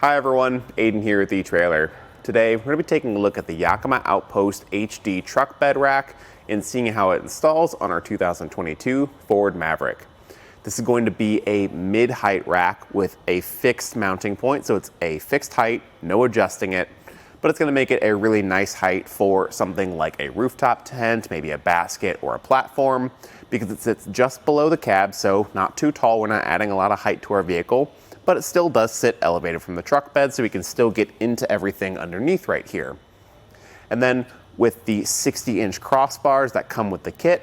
Hi everyone, Aiden here with eTrailer. Today we're going to be taking a look at the Yakima Outpost HD truck bed rack and seeing how it installs on our 2022 Ford Maverick. This is going to be a mid-height rack with a fixed mounting point, so it's a fixed height, no adjusting it, but it's going to make it a really nice height for something like a rooftop tent, maybe a basket or a platform, because it sits just below the cab, so not too tall. We're not adding a lot of height to our vehicle, but it still does sit elevated from the truck bed, so we can still get into everything underneath right here. And then with the 60-inch crossbars that come with the kit,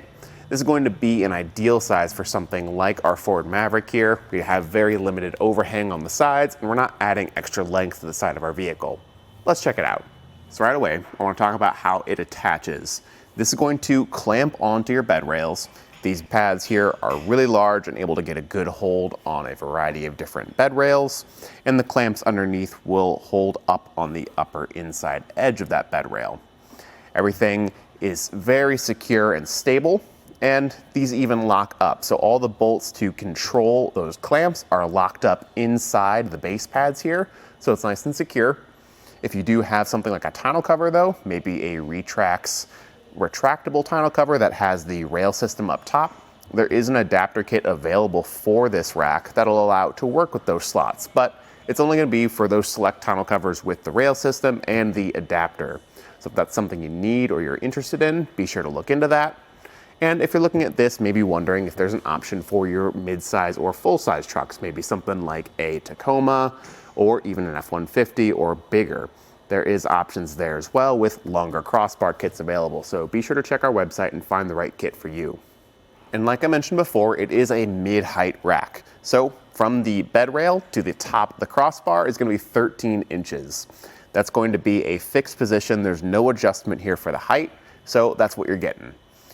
this is going to be an ideal size for something like our Ford Maverick here. We have very limited overhang on the sides, and we're not adding extra length to the side of our vehicle. Let's check it out. So right away, I want to talk about how it attaches. This is going to clamp onto your bed rails. These pads here are really large and able to get a good hold on a variety of different bed rails, and the clamps underneath will hold up on the upper inside edge of that bed rail. Everything is very secure and stable, and these even lock up. So all the bolts to control those clamps are locked up inside the base pads here, so it's nice and secure. If you do have something like a tonneau cover though, maybe a retractable tonneau cover that has the rail system up top, there is an adapter kit available for this rack that'll allow it to work with those slots, but it's only going to be for those select tonneau covers with the rail system and the adapter. So if that's something you need or you're interested in, be sure to look into that. And if you're looking at this, maybe wondering if there's an option for your mid-size or full-size trucks, maybe something like a Tacoma or even an F-150 or bigger. There is options there as well with longer crossbar kits available, so be sure to check our website and find the right kit for you. And like I mentioned before, it is a mid-height rack. So from the bed rail to the top of the crossbar is going to be 13 inches. That's going to be a fixed position. There's no adjustment here for the height, so that's what you're getting.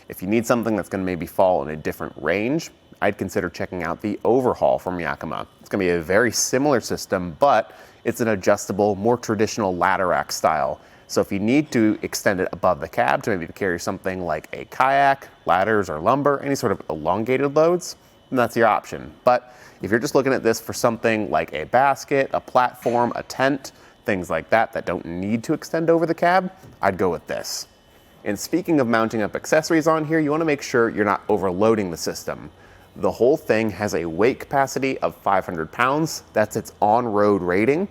If you need something that's going to maybe fall in a different range, I'd consider checking out the Overhaul from Yakima. It's going to be a very similar system, but it's an adjustable, more traditional ladder rack style. So if you need to extend it above the cab to maybe carry something like a kayak, ladders, or lumber, any sort of elongated loads, then that's your option. But if you're just looking at this for something like a basket, a platform, a tent, things like that that don't need to extend over the cab, I'd go with this. And speaking of mounting up accessories on here, you want to make sure you're not overloading the system. The whole thing has a weight capacity of 500 pounds. That's its on-road rating.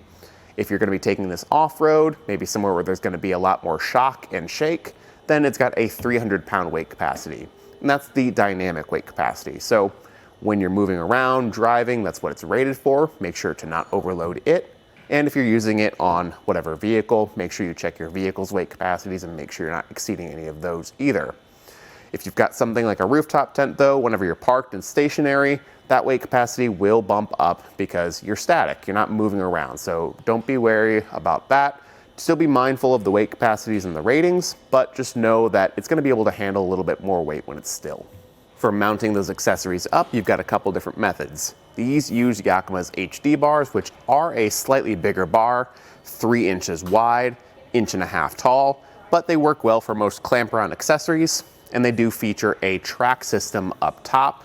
If you're going to be taking this off-road, maybe somewhere where there's going to be a lot more shock and shake, then it's got a 300-pound weight capacity. And that's the dynamic weight capacity. So when you're moving around, driving, that's what it's rated for. Make sure to not overload it. And if you're using it on whatever vehicle, make sure you check your vehicle's weight capacities and make sure you're not exceeding any of those either. If you've got something like a rooftop tent though, whenever you're parked and stationary, that weight capacity will bump up because you're static, you're not moving around. So don't be wary about that. Still be mindful of the weight capacities and the ratings, but just know that it's going to be able to handle a little bit more weight when it's still. For mounting those accessories up, you've got a couple different methods. These use Yakima's HD bars, which are a slightly bigger bar, 3 inches wide, 1.5 inches tall, but they work well for most clamp-around accessories, and they do feature a track system up top.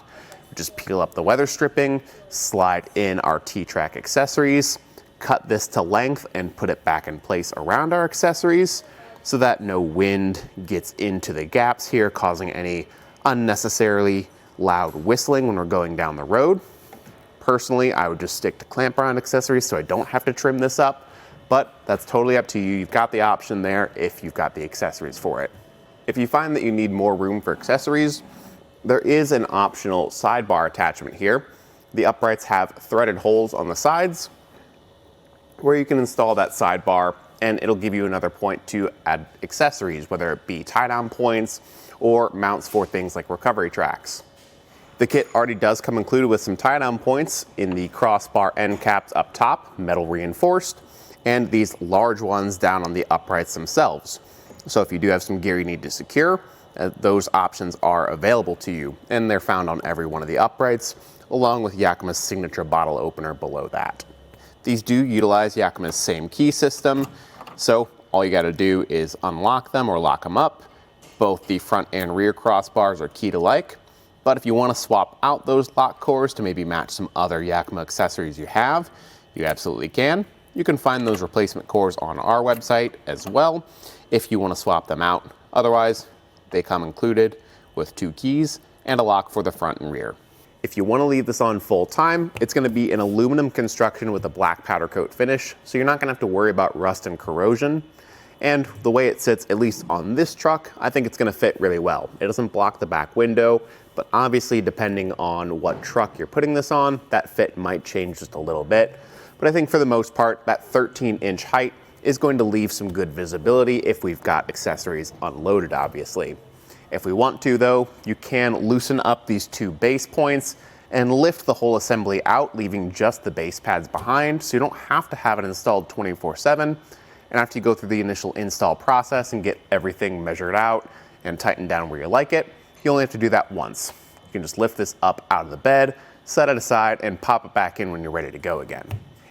Just peel up the weather stripping, slide in our T-track accessories, cut this to length and put it back in place around our accessories so that no wind gets into the gaps here, causing any unnecessarily loud whistling when we're going down the road. Personally, I would just stick to clamp around accessories so I don't have to trim this up, but that's totally up to you. You've got the option there if you've got the accessories for it. If you find that you need more room for accessories, there is an optional sidebar attachment here. The uprights have threaded holes on the sides where you can install that sidebar, and it'll give you another point to add accessories, whether it be tie-down points or mounts for things like recovery tracks. The kit already does come included with some tie-down points in the crossbar end caps up top, metal reinforced, and these large ones down on the uprights themselves. So if you do have some gear you need to secure, those options are available to you, and they're found on every one of the uprights, along with Yakima's signature bottle opener below that. These do utilize Yakima's same key system, so all you gotta do is unlock them or lock them up. Both the front and rear crossbars are keyed alike, but if you wanna swap out those lock cores to maybe match some other Yakima accessories you have, you absolutely can. You can find those replacement cores on our website as well if you want to swap them out. Otherwise, they come included with 2 keys and a lock for the front and rear. If you want to leave this on full time, it's going to be an aluminum construction with a black powder coat finish, so you're not going to have to worry about rust and corrosion. And the way it sits, at least on this truck, I think it's going to fit really well. It doesn't block the back window, but obviously depending on what truck you're putting this on, that fit might change just a little bit. But I think for the most part, that 13-inch height is going to leave some good visibility if we've got accessories unloaded, obviously. If we want to, though, you can loosen up these 2 base points and lift the whole assembly out, leaving just the base pads behind, so you don't have to have it installed 24/7. And after you go through the initial install process and get everything measured out and tightened down where you like it, you only have to do that once. You can just lift this up out of the bed, set it aside, and pop it back in when you're ready to go again.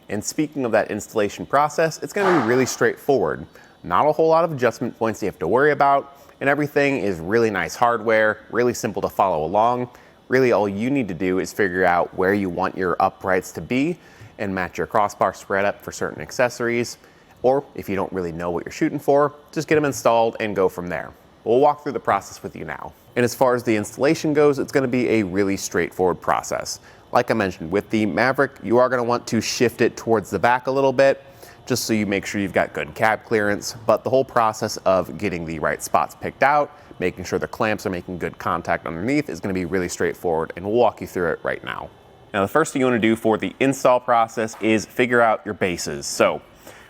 And speaking of that installation process, it's going to be really straightforward. Not a whole lot of adjustment points you have to worry about, and everything is really nice hardware, really simple to follow along. Really all you need to do is figure out where you want your uprights to be and match your crossbar spread up for certain accessories. Or if you don't really know what you're shooting for, just get them installed and go from there. We'll walk through the process with you now. And as far as the installation goes, it's going to be a really straightforward process. Like I mentioned, with the Maverick, you are going to want to shift it towards the back a little bit, just so you make sure you've got good cab clearance. But the whole process of getting the right spots picked out, making sure the clamps are making good contact underneath is going to be really straightforward, and we'll walk you through it right now. Now, the first thing you want to do for the install process is figure out your bases. So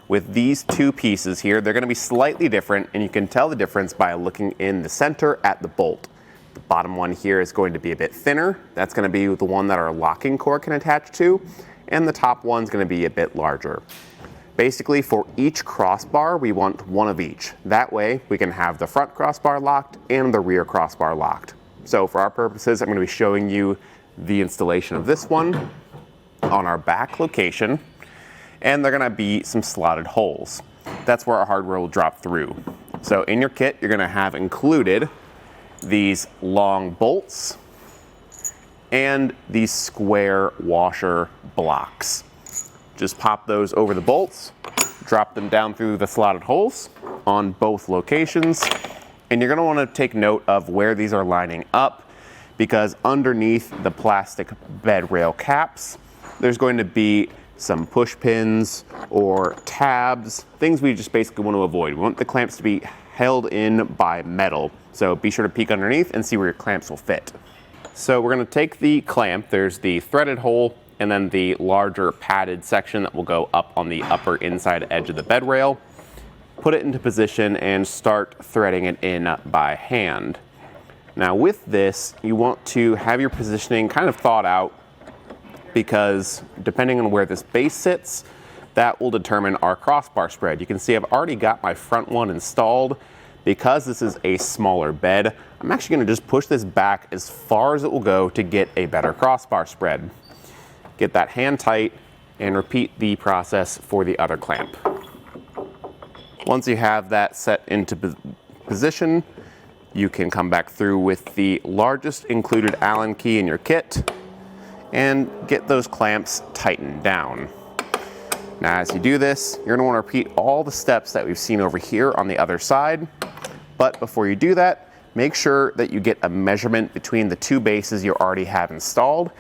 with these 2 pieces here, they're going to be slightly different, and you can tell the difference by looking in the center at the bolt. The bottom one here is going to be a bit thinner. That's going to be the one that our locking core can attach to, and the top one's going to be a bit larger. Basically, for each crossbar, we want one of each. That way, we can have the front crossbar locked and the rear crossbar locked. So for our purposes, I'm going to be showing you the installation of this one on our back location, and they're going to be some slotted holes. That's where our hardware will drop through. So in your kit, you're going to have included these long bolts and these square washer blocks. Just pop those over the bolts, drop them down through the slotted holes on both locations, and you're going to want to take note of where these are lining up, because underneath the plastic bed rail caps, there's going to be some push pins or tabs, things we just basically want to avoid. We want the clamps to be held in by metal, so be sure to peek underneath and see where your clamps will fit. So we're going to take the clamp, there's the threaded hole, and then the larger padded section that will go up on the upper inside edge of the bed rail. Put it into position and start threading it in by hand. Now with this, you want to have your positioning kind of thought out, because depending on where this base sits, that will determine our crossbar spread. You can see I've already got my front one installed. Because this is a smaller bed, I'm actually going to just push this back as far as it will go to get a better crossbar spread. Get that hand tight and repeat the process for the other clamp. Once you have that set into position, you can come back through with the largest included Allen key in your kit and get those clamps tightened down. Now as you do this, you're going to want to repeat all the steps that we've seen over here on the other side. But before you do that, make sure that you get a measurement between the 2 bases you already have installed.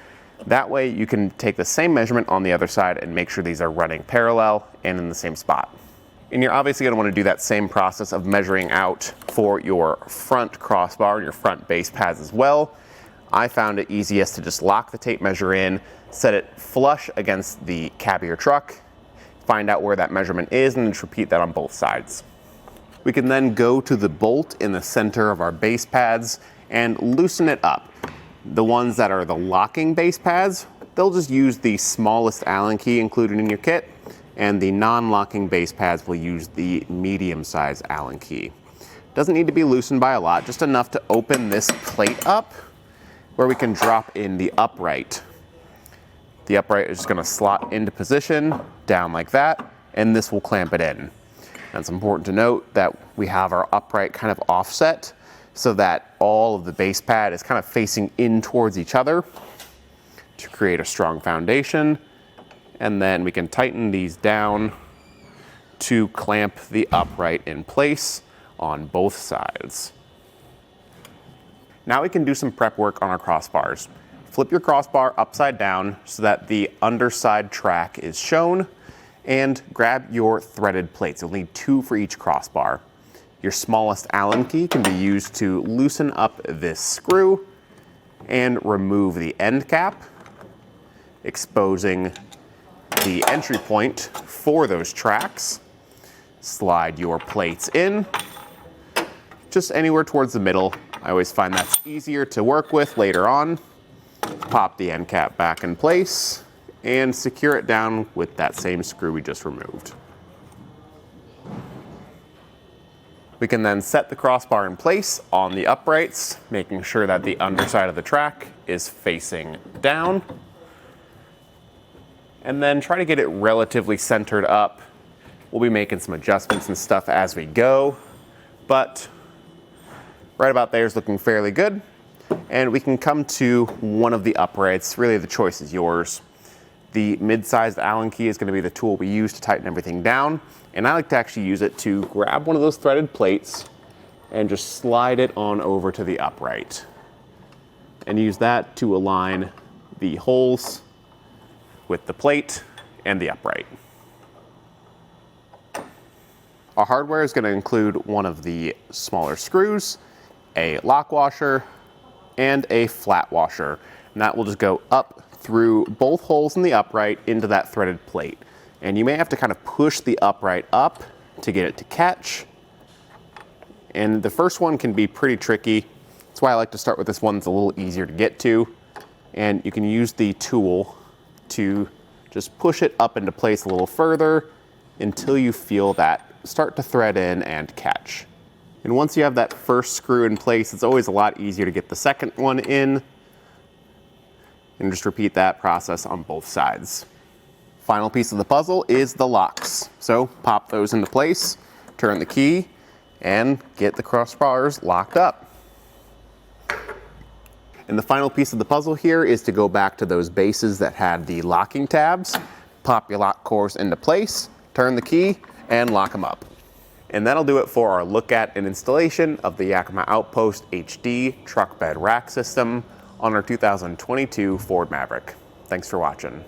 That way you can take the same measurement on the other side and make sure these are running parallel and in the same spot. And you're obviously going to want to do that same process of measuring out for your front crossbar and your front base pads as well. I found it easiest to just lock the tape measure in, set it flush against the cab of your truck, find out where that measurement is, and just repeat that on both sides. We can then go to the bolt in the center of our base pads and loosen it up. The ones that are the locking base pads, they'll just use the smallest Allen key included in your kit, and the non-locking base pads will use the medium-sized Allen key. Doesn't need to be loosened by a lot, just enough to open this plate up where we can drop in the upright. The upright is just going to slot into position, down like that, and this will clamp it in. And it's important to note that we have our upright kind of offset so that all of the base pad is kind of facing in towards each other to create a strong foundation. And then we can tighten these down to clamp the upright in place on both sides. Now we can do some prep work on our crossbars. Flip your crossbar upside down so that the underside track is shown, and grab your threaded plates. You'll need 2 for each crossbar. Your smallest Allen key can be used to loosen up this screw and remove the end cap, exposing the entry point for those tracks. Slide your plates in, just anywhere towards the middle. I always find that's easier to work with later on. Pop the end cap back in place and secure it down with that same screw we just removed. We can then set the crossbar in place on the uprights, making sure that the underside of the track is facing down. And then try to get it relatively centered up. We'll be making some adjustments and stuff as we go, but right about there is looking fairly good. And we can come to one of the uprights. Really, the choice is yours. The mid-sized Allen key is going to be the tool we use to tighten everything down. And I like to actually use it to grab one of those threaded plates and just slide it on over to the upright. And use that to align the holes with the plate and the upright. Our hardware is going to include one of the smaller screws, a lock washer, and a flat washer. And that will just go up through both holes in the upright into that threaded plate. And you may have to kind of push the upright up to get it to catch. And the first one can be pretty tricky. That's why I like to start with this one that's a little easier to get to. And you can use the tool to just push it up into place a little further until you feel that start to thread in and catch. And once you have that first screw in place, it's always a lot easier to get the second one in. And just repeat that process on both sides. Final piece of the puzzle is the locks. So pop those into place, turn the key, and get the crossbars locked up. And the final piece of the puzzle here is to go back to those bases that had the locking tabs, pop your lock cores into place, turn the key, and lock them up. And that'll do it for our look at and installation of the Yakima Outpost HD truck bed rack system on our 2022 Ford Maverick. Thanks for watching.